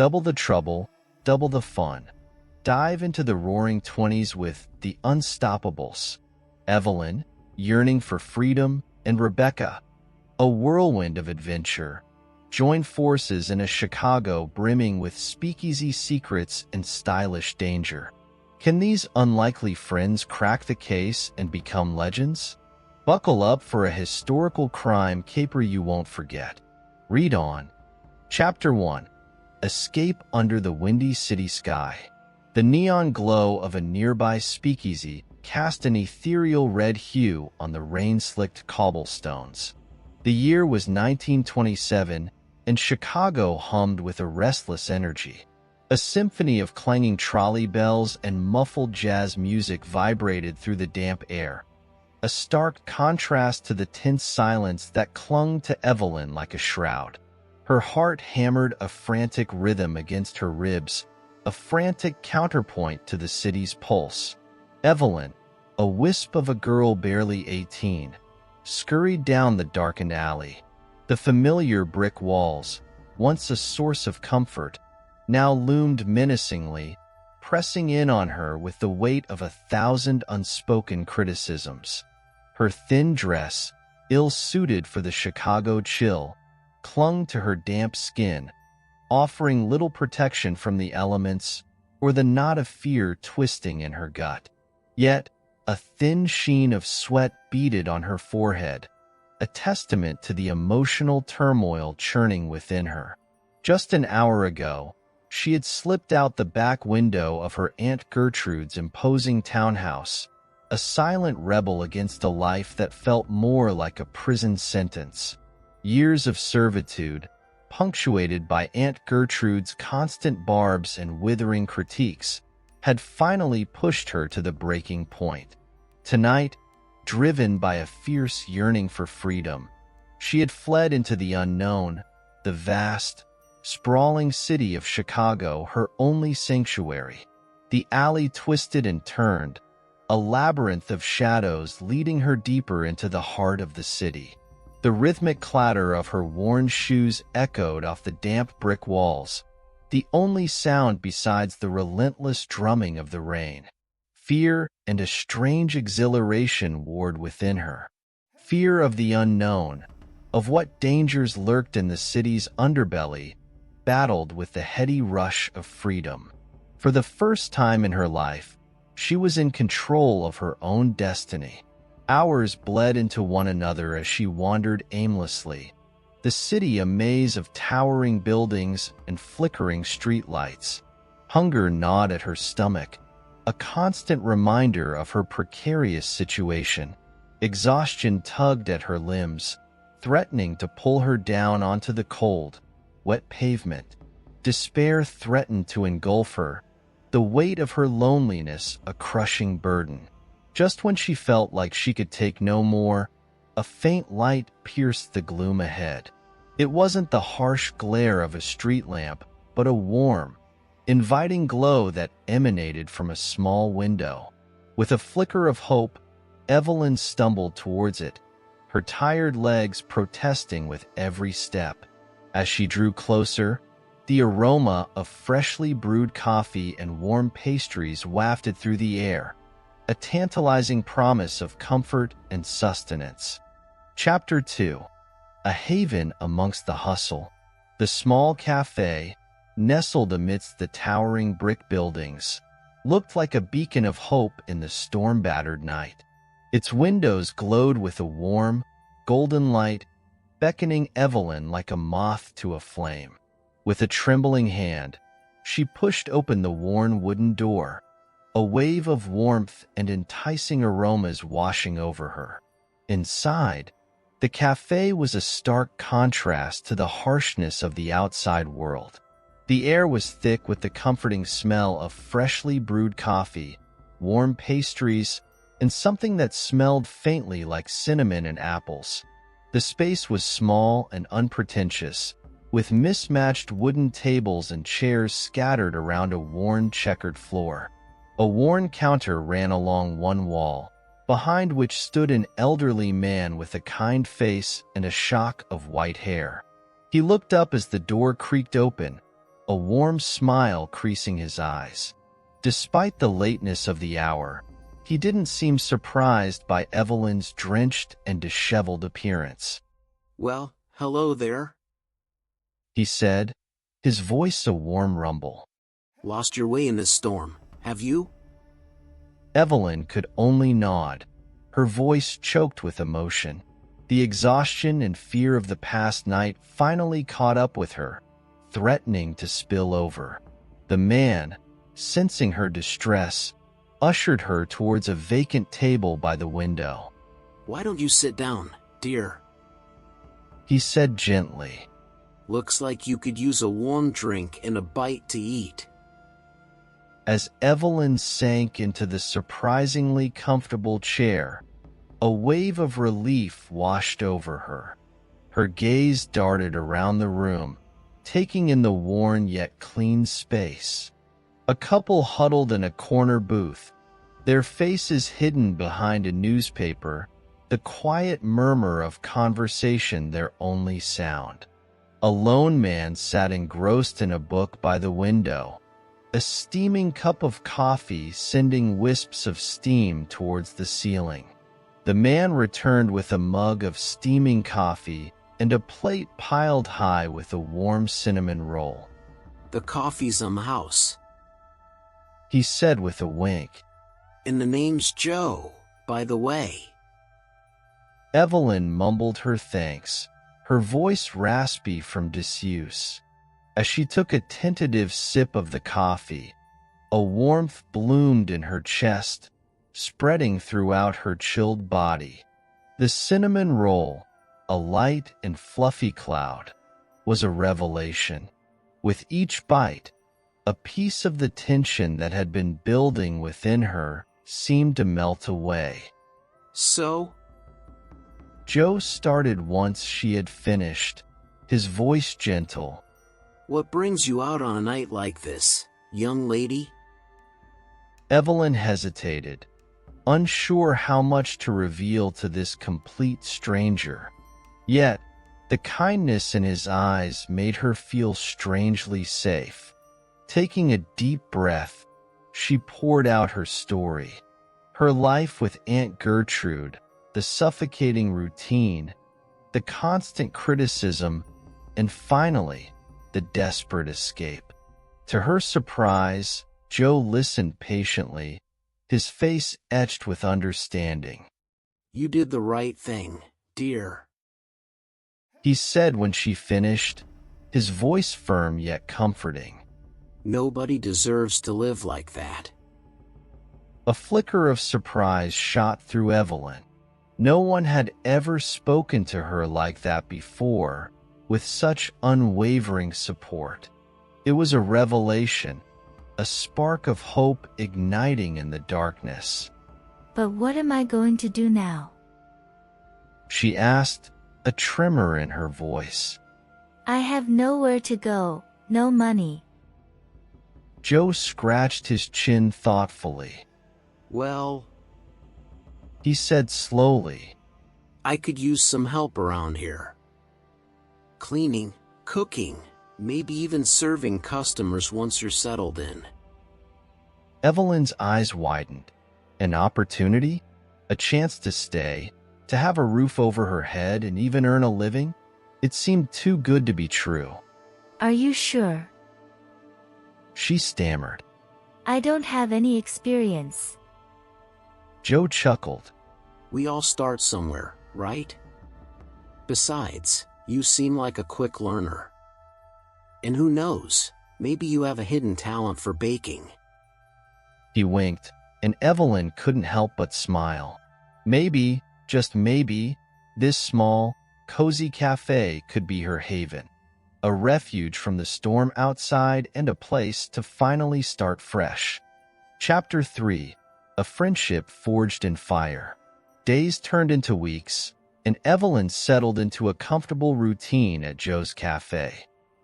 Double the trouble, double the fun. Dive into the Roaring Twenties with the Unstoppables, Evelyn, yearning for freedom, and Rebecca, a whirlwind of adventure. Join forces in a Chicago brimming with speakeasy secrets and stylish danger. Can these unlikely friends crack the case and become legends? Buckle up for a historical crime caper you won't forget. Read on. Chapter 1. Escape under the windy city sky. The neon glow of a nearby speakeasy cast an ethereal red hue on the rain-slicked cobblestones. The year was 1927, and Chicago hummed with a restless energy. A symphony of clanging trolley bells and muffled jazz music vibrated through the damp air, a stark contrast to the tense silence that clung to Evelyn like a shroud. Her heart hammered a frantic rhythm against her ribs, a frantic counterpoint to the city's pulse. Evelyn, a wisp of a girl barely 18, scurried down the darkened alley. The familiar brick walls, once a source of comfort, now loomed menacingly, pressing in on her with the weight of 1,000 unspoken criticisms. Her thin dress, ill-suited for the Chicago chill, clung to her damp skin, offering little protection from the elements or the knot of fear twisting in her gut. Yet, a thin sheen of sweat beaded on her forehead, a testament to the emotional turmoil churning within her. Just an hour ago, she had slipped out the back window of her Aunt Gertrude's imposing townhouse, a silent rebel against a life that felt more like a prison sentence. Years of servitude, punctuated by Aunt Gertrude's constant barbs and withering critiques, had finally pushed her to the breaking point. Tonight, driven by a fierce yearning for freedom, she had fled into the unknown, the vast, sprawling city of Chicago, her only sanctuary. The alley twisted and turned, a labyrinth of shadows leading her deeper into the heart of the city. The rhythmic clatter of her worn shoes echoed off the damp brick walls, the only sound besides the relentless drumming of the rain. Fear and a strange exhilaration warred within her. Fear of the unknown, of what dangers lurked in the city's underbelly, battled with the heady rush of freedom. For the first time in her life, she was in control of her own destiny. Hours bled into one another as she wandered aimlessly, the city a maze of towering buildings and flickering streetlights. Hunger gnawed at her stomach, a constant reminder of her precarious situation. Exhaustion tugged at her limbs, threatening to pull her down onto the cold, wet pavement. Despair threatened to engulf her, the weight of her loneliness a crushing burden. Just when she felt like she could take no more, a faint light pierced the gloom ahead. It wasn't the harsh glare of a street lamp, but a warm, inviting glow that emanated from a small window. With a flicker of hope, Evelyn stumbled towards it, her tired legs protesting with every step. As she drew closer, the aroma of freshly brewed coffee and warm pastries wafted through the air, a tantalizing promise of comfort and sustenance. Chapter 2. A haven amongst the hustle. The small cafe, nestled amidst the towering brick buildings, looked like a beacon of hope in the storm-battered night. Its windows glowed with a warm, golden light, beckoning Evelyn like a moth to a flame. With a trembling hand, she pushed open the worn wooden door, a wave of warmth and enticing aromas washing over her. Inside, the cafe was a stark contrast to the harshness of the outside world. The air was thick with the comforting smell of freshly brewed coffee, warm pastries, and something that smelled faintly like cinnamon and apples. The space was small and unpretentious, with mismatched wooden tables and chairs scattered around a worn checkered floor. A worn counter ran along one wall, behind which stood an elderly man with a kind face and a shock of white hair. He looked up as the door creaked open, a warm smile creasing his eyes. Despite the lateness of the hour, he didn't seem surprised by Evelyn's drenched and disheveled appearance. "Well, hello there. He said, his voice a warm rumble. Lost your way in this storm, have you?" Evelyn could only nod, her voice choked with emotion. The exhaustion and fear of the past night finally caught up with her, threatening to spill over. The man, sensing her distress, ushered her towards a vacant table by the window. "Why don't you sit down, dear?" He said gently. "Looks like you could use a warm drink and a bite to eat." As Evelyn sank into the surprisingly comfortable chair, a wave of relief washed over her. Her gaze darted around the room, taking in the worn yet clean space. A couple huddled in a corner booth, their faces hidden behind a newspaper, the quiet murmur of conversation their only sound. A lone man sat engrossed in a book by the window, a steaming cup of coffee sending wisps of steam towards the ceiling. The man returned with a mug of steaming coffee and a plate piled high with a warm cinnamon roll. "The coffee's in the house." He said with a wink. "And the name's Joe, by the way." Evelyn mumbled her thanks, her voice raspy from disuse. As she took a tentative sip of the coffee, a warmth bloomed in her chest, spreading throughout her chilled body. The cinnamon roll, a light and fluffy cloud, was a revelation. With each bite, a piece of the tension that had been building within her seemed to melt away. "So?" Joe started once she had finished, his voice gentle. "What brings you out on a night like this, young lady?" Evelyn hesitated, unsure how much to reveal to this complete stranger. Yet, the kindness in his eyes made her feel strangely safe. Taking a deep breath, she poured out her story. Her life with Aunt Gertrude, the suffocating routine, the constant criticism, and finally, the desperate escape. To her surprise, Joe listened patiently, his face etched with understanding. "You did the right thing, dear," he said when she finished, his voice firm yet comforting. "Nobody deserves to live like that." A flicker of surprise shot through Evelyn. No one had ever spoken to her like that before, with such unwavering support. It was a revelation, a spark of hope igniting in the darkness. "But what am I going to do now?" she asked, a tremor in her voice. "I have nowhere to go, no money." Joe scratched his chin thoughtfully. "Well, He said slowly, I could use some help around here. Cleaning, cooking, maybe even serving customers once you're settled in." Evelyn's eyes widened. An opportunity? A chance to stay? To have a roof over her head and even earn a living? It seemed too good to be true. "Are you sure?" She stammered. "I don't have any experience." Joe chuckled. "We all start somewhere, right? Besides, you seem like a quick learner. And who knows, maybe you have a hidden talent for baking." He winked, and Evelyn couldn't help but smile. Maybe, just maybe, this small, cozy cafe could be her haven. A refuge from the storm outside and a place to finally start fresh. Chapter 3. A Friendship Forged in Fire. Days turned into weeks, and Evelyn settled into a comfortable routine at Joe's Cafe.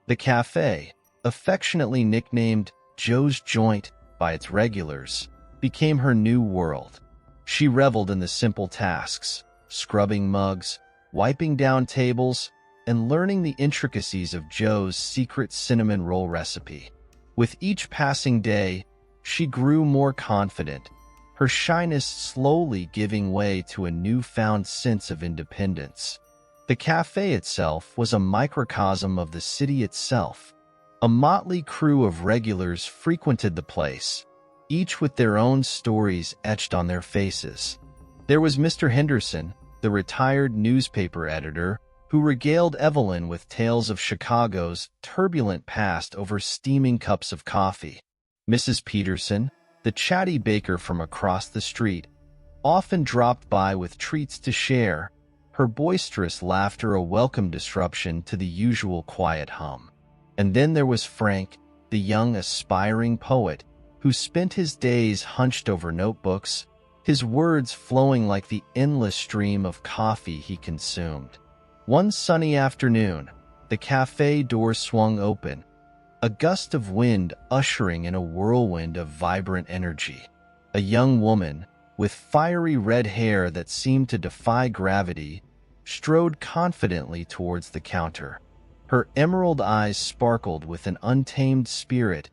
The cafe, affectionately nicknamed Joe's Joint by its regulars, became her new world. She reveled in the simple tasks, scrubbing mugs, wiping down tables, and learning the intricacies of Joe's secret cinnamon roll recipe. With each passing day, she grew more confident, her shyness slowly giving way to a newfound sense of independence. The cafe itself was a microcosm of the city itself. A motley crew of regulars frequented the place, each with their own stories etched on their faces. There was Mr. Henderson, the retired newspaper editor, who regaled Evelyn with tales of Chicago's turbulent past over steaming cups of coffee. Mrs. Peterson, the chatty baker from across the street, often dropped by with treats to share, her boisterous laughter a welcome disruption to the usual quiet hum. And then there was Frank, the young aspiring poet, who spent his days hunched over notebooks, his words flowing like the endless stream of coffee he consumed. One sunny afternoon, the cafe doors swung open, a gust of wind ushering in a whirlwind of vibrant energy. A young woman, with fiery red hair that seemed to defy gravity, strode confidently towards the counter. Her emerald eyes sparkled with an untamed spirit,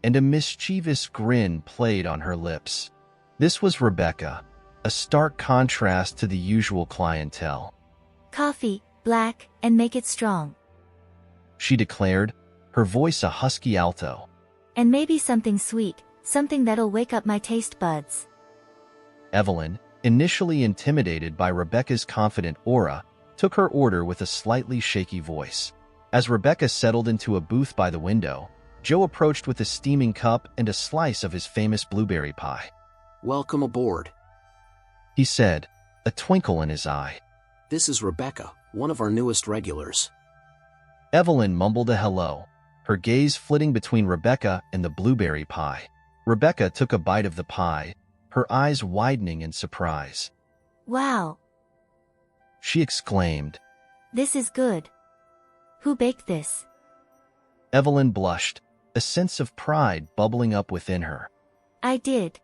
and a mischievous grin played on her lips. This was Rebecca, a stark contrast to the usual clientele. Coffee, black, and make it strong. She declared, her voice a husky alto. And maybe something sweet, something that'll wake up my taste buds. Evelyn, initially intimidated by Rebecca's confident aura, took her order with a slightly shaky voice. As Rebecca settled into a booth by the window, Joe approached with a steaming cup and a slice of his famous blueberry pie. "Welcome aboard," he said, a twinkle in his eye. "This is Rebecca, one of our newest regulars." Evelyn mumbled a hello, her gaze flitting between Rebecca and the blueberry pie. Rebecca took a bite of the pie, her eyes widening in surprise. Wow! She exclaimed. This is good. Who baked this? Evelyn blushed, a sense of pride bubbling up within her. I did.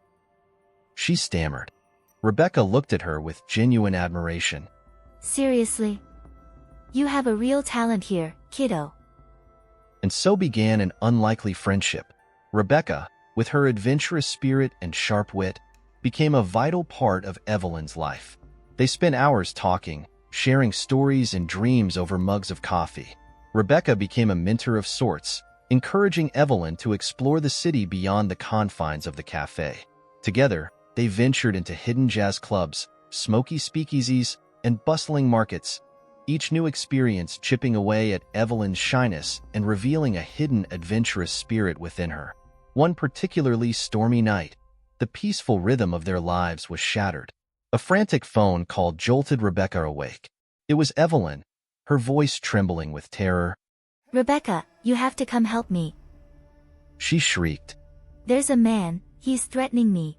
She stammered. Rebecca looked at her with genuine admiration. Seriously? You have a real talent here, kiddo. And so began an unlikely friendship. Rebecca, with her adventurous spirit and sharp wit, became a vital part of Evelyn's life. They spent hours talking, sharing stories and dreams over mugs of coffee. Rebecca became a mentor of sorts, encouraging Evelyn to explore the city beyond the confines of the cafe. Together, they ventured into hidden jazz clubs, smoky speakeasies, and bustling markets, each new experience chipping away at Evelyn's shyness and revealing a hidden adventurous spirit within her. One particularly stormy night, the peaceful rhythm of their lives was shattered. A frantic phone call jolted Rebecca awake. It was Evelyn, her voice trembling with terror. Rebecca, you have to come help me. She shrieked. There's a man, he's threatening me.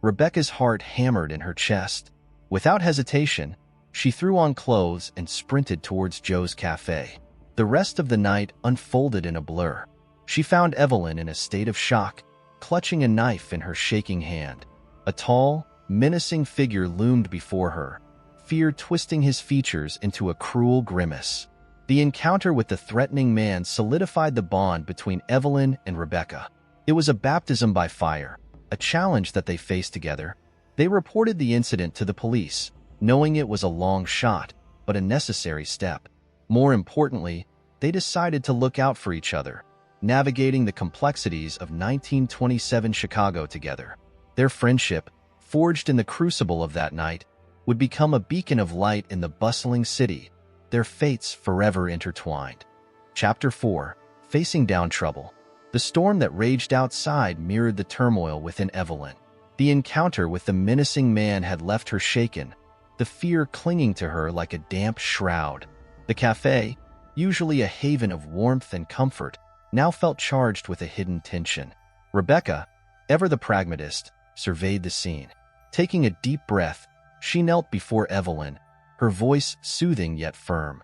Rebecca's heart hammered in her chest. Without hesitation, she threw on clothes and sprinted towards Joe's cafe. The rest of the night unfolded in a blur. She found Evelyn in a state of shock, clutching a knife in her shaking hand. A tall, menacing figure loomed before her, fear twisting his features into a cruel grimace. The encounter with the threatening man solidified the bond between Evelyn and Rebecca. It was a baptism by fire, a challenge that they faced together. They reported the incident to the police, knowing it was a long shot, but a necessary step. More importantly, they decided to look out for each other, navigating the complexities of 1927 Chicago together. Their friendship, forged in the crucible of that night, would become a beacon of light in the bustling city, their fates forever intertwined. Chapter 4. Facing Down Trouble. The storm that raged outside mirrored the turmoil within Evelyn. The encounter with the menacing man had left her shaken, the fear clinging to her like a damp shroud. The cafe, usually a haven of warmth and comfort, now felt charged with a hidden tension. Rebecca, ever the pragmatist, surveyed the scene. Taking a deep breath, she knelt before Evelyn, her voice soothing yet firm.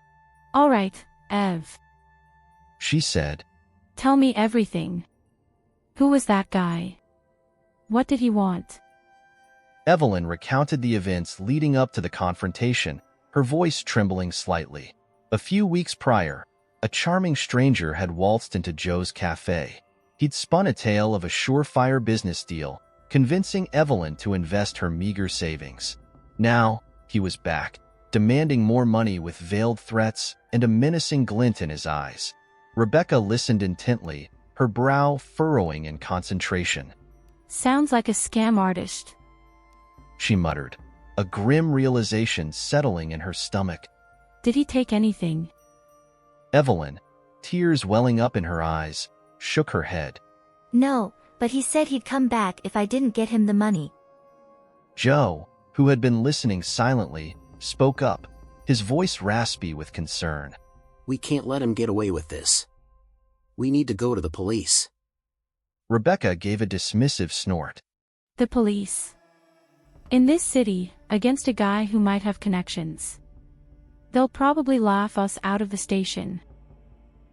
All right, Ev. She said, Tell me everything. Who was that guy? What did he want? Evelyn recounted the events leading up to the confrontation, her voice trembling slightly. A few weeks prior, a charming stranger had waltzed into Joe's cafe. He'd spun a tale of a surefire business deal, convincing Evelyn to invest her meager savings. Now, he was back, demanding more money with veiled threats and a menacing glint in his eyes. Rebecca listened intently, her brow furrowing in concentration. Sounds like a scam artist. She muttered, a grim realization settling in her stomach. Did he take anything? Evelyn, tears welling up in her eyes, shook her head. No, but he said he'd come back if I didn't get him the money. Joe, who had been listening silently, spoke up, his voice raspy with concern. We can't let him get away with this. We need to go to the police. Rebecca gave a dismissive snort. The police. In this city, against a guy who might have connections. They'll probably laugh us out of the station.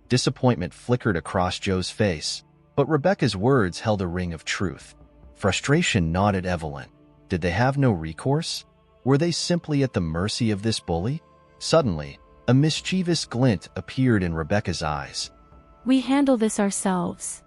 Disappointment flickered across Joe's face, but Rebecca's words held a ring of truth. Frustration gnawed at Evelyn. Did they have no recourse? Were they simply at the mercy of this bully? Suddenly, a mischievous glint appeared in Rebecca's eyes. We handle this ourselves,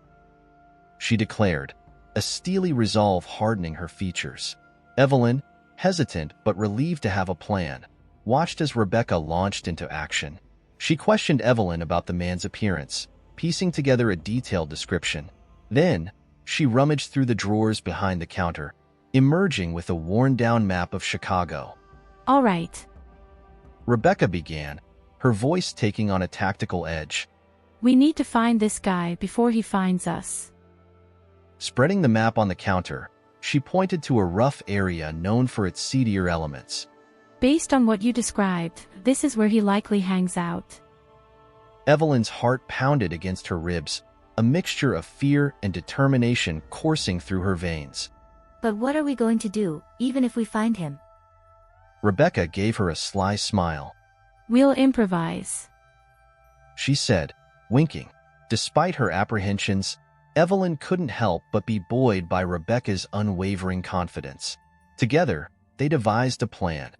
she declared, a steely resolve hardening her features. Evelyn, hesitant but relieved to have a plan, watched as Rebecca launched into action. She questioned Evelyn about the man's appearance, piecing together a detailed description. Then, she rummaged through the drawers behind the counter, emerging with a worn-down map of Chicago. All right. Rebecca began, her voice taking on a tactical edge. We need to find this guy before he finds us. Spreading the map on the counter, she pointed to a rough area known for its seedier elements. Based on what you described, this is where he likely hangs out. Evelyn's heart pounded against her ribs, a mixture of fear and determination coursing through her veins. But what are we going to do, even if we find him? Rebecca gave her a sly smile. We'll improvise, she said, winking. Despite her apprehensions, Evelyn couldn't help but be buoyed by Rebecca's unwavering confidence. Together, they devised a plan,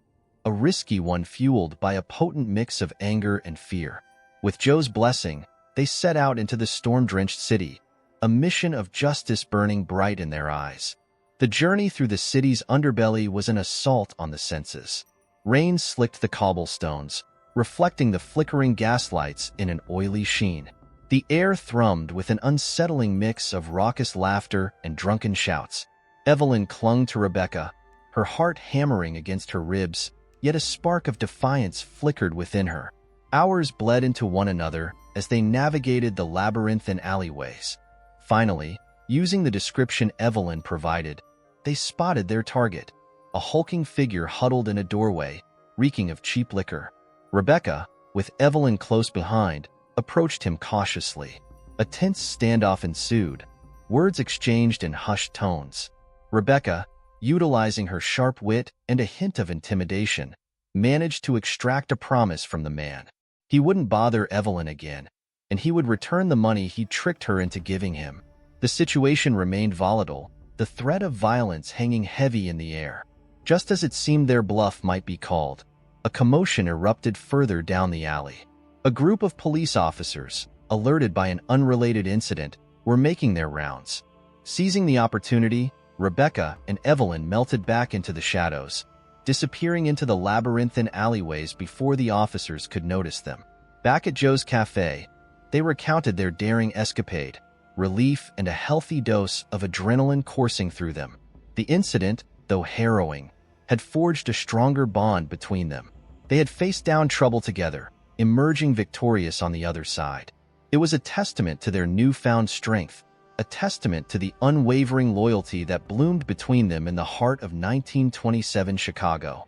a risky one fueled by a potent mix of anger and fear. With Joe's blessing, they set out into the storm-drenched city, a mission of justice burning bright in their eyes. The journey through the city's underbelly was an assault on the senses. Rain slicked the cobblestones, reflecting the flickering gaslights in an oily sheen. The air thrummed with an unsettling mix of raucous laughter and drunken shouts. Evelyn clung to Rebecca, her heart hammering against her ribs, yet a spark of defiance flickered within her. Hours bled into one another as they navigated the labyrinthine alleyways. Finally, using the description Evelyn provided, they spotted their target, a hulking figure huddled in a doorway, reeking of cheap liquor. Rebecca, with Evelyn close behind, approached him cautiously. A tense standoff ensued, words exchanged in hushed tones. Rebecca, utilizing her sharp wit and a hint of intimidation, managed to extract a promise from the man. He wouldn't bother Evelyn again, and he would return the money he tricked her into giving him. The situation remained volatile, the threat of violence hanging heavy in the air. Just as it seemed their bluff might be called, a commotion erupted further down the alley. A group of police officers, alerted by an unrelated incident, were making their rounds. Seizing the opportunity, Rebecca and Evelyn melted back into the shadows, disappearing into the labyrinthine alleyways before the officers could notice them. Back at Joe's cafe, they recounted their daring escapade, relief and a healthy dose of adrenaline coursing through them. The incident, though harrowing, had forged a stronger bond between them. They had faced down trouble together, emerging victorious on the other side. It was a testament to their newfound strength, a testament to the unwavering loyalty that bloomed between them in the heart of 1927 Chicago.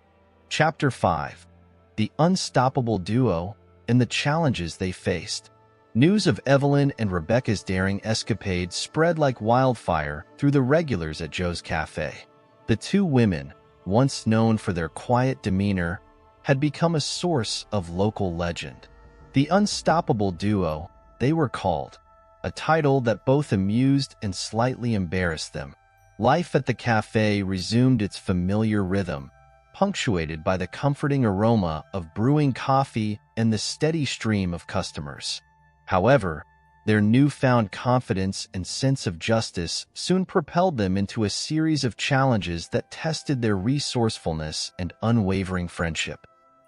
Chapter 5. The Unstoppable Duo and the Challenges They Faced. News of Evelyn and Rebecca's daring escapade spread like wildfire through the regulars at Joe's cafe. The two women, once known for their quiet demeanor, had become a source of local legend. The Unstoppable Duo, they were called, a title that both amused and slightly embarrassed them. Life at the cafe resumed its familiar rhythm, punctuated by the comforting aroma of brewing coffee and the steady stream of customers. However, their newfound confidence and sense of justice soon propelled them into a series of challenges that tested their resourcefulness and unwavering friendship.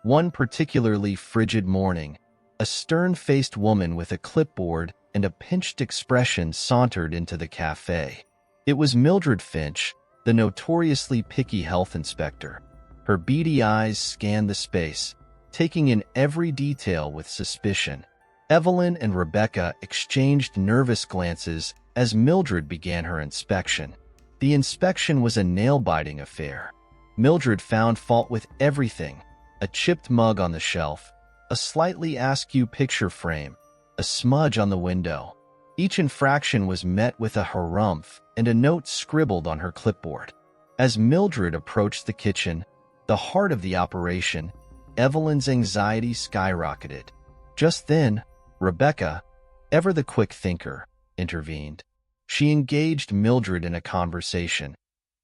One particularly frigid morning, a stern-faced woman with a clipboard and a pinched expression sauntered into the cafe. It was Mildred Finch, the notoriously picky health inspector. Her beady eyes scanned the space, taking in every detail with suspicion. Evelyn and Rebecca exchanged nervous glances as Mildred began her inspection. The inspection was a nail-biting affair. Mildred found fault with everything: a chipped mug on the shelf, a slightly askew picture frame, a smudge on the window. Each infraction was met with a harumph and a note scribbled on her clipboard. As Mildred approached the kitchen, the heart of the operation, Evelyn's anxiety skyrocketed. Just then, Rebecca, ever the quick thinker, intervened. She engaged Mildred in a conversation,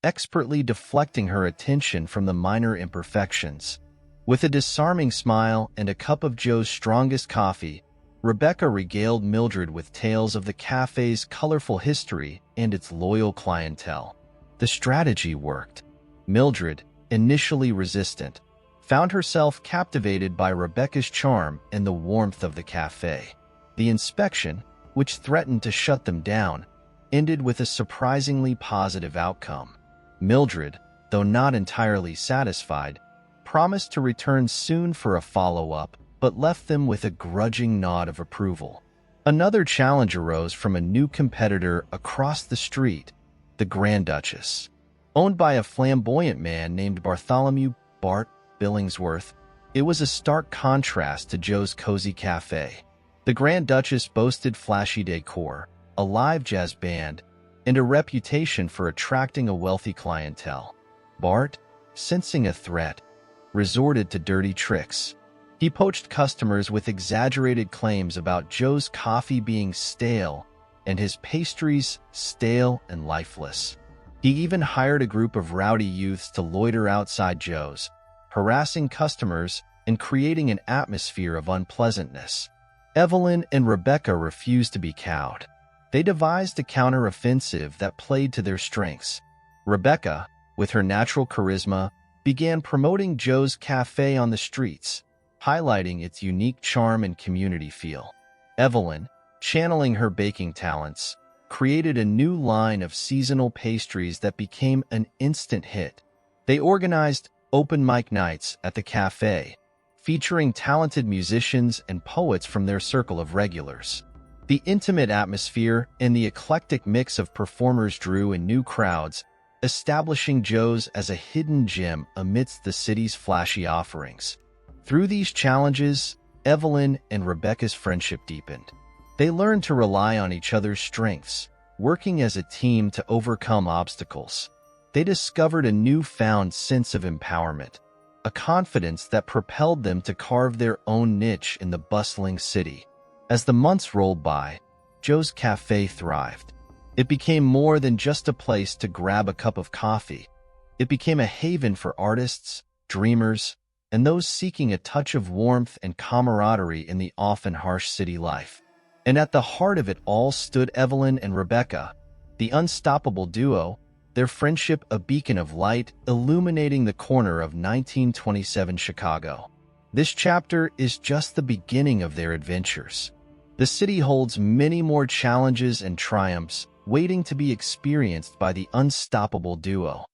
expertly deflecting her attention from the minor imperfections. With a disarming smile and a cup of Joe's strongest coffee, Rebecca regaled Mildred with tales of the cafe's colorful history and its loyal clientele. The strategy worked. Mildred, initially resistant, found herself captivated by Rebecca's charm and the warmth of the cafe. The inspection, which threatened to shut them down, ended with a surprisingly positive outcome. Mildred, though not entirely satisfied, promised to return soon for a follow-up, but left them with a grudging nod of approval. Another challenge arose from a new competitor across the street, the Grand Duchess. Owned by a flamboyant man named Bartholomew Bart Billingsworth, it was a stark contrast to Joe's cozy cafe. The Grand Duchess boasted flashy decor, a live jazz band, and a reputation for attracting a wealthy clientele. Bart, sensing a threat, resorted to dirty tricks. He poached customers with exaggerated claims about Joe's coffee being stale and his pastries stale and lifeless. He even hired a group of rowdy youths to loiter outside Joe's, harassing customers and creating an atmosphere of unpleasantness. Evelyn and Rebecca refused to be cowed. They devised a counter-offensive that played to their strengths. Rebecca, with her natural charisma, began promoting Joe's Cafe on the streets, highlighting its unique charm and community feel. Evelyn, channeling her baking talents, created a new line of seasonal pastries that became an instant hit. They organized open mic nights at the cafe, featuring talented musicians and poets from their circle of regulars. The intimate atmosphere and the eclectic mix of performers drew in new crowds, establishing Joe's as a hidden gem amidst the city's flashy offerings. Through these challenges, Evelyn and Rebecca's friendship deepened. They learned to rely on each other's strengths, working as a team to overcome obstacles. They discovered a newfound sense of empowerment, a confidence that propelled them to carve their own niche in the bustling city. As the months rolled by, Joe's Cafe thrived. It became more than just a place to grab a cup of coffee. It became a haven for artists, dreamers, and those seeking a touch of warmth and camaraderie in the often harsh city life. And at the heart of it all stood Evelyn and Rebecca, the unstoppable duo, their friendship a beacon of light illuminating the corner of 1927 Chicago. This chapter is just the beginning of their adventures. The city holds many more challenges and triumphs waiting to be experienced by the unstoppable duo.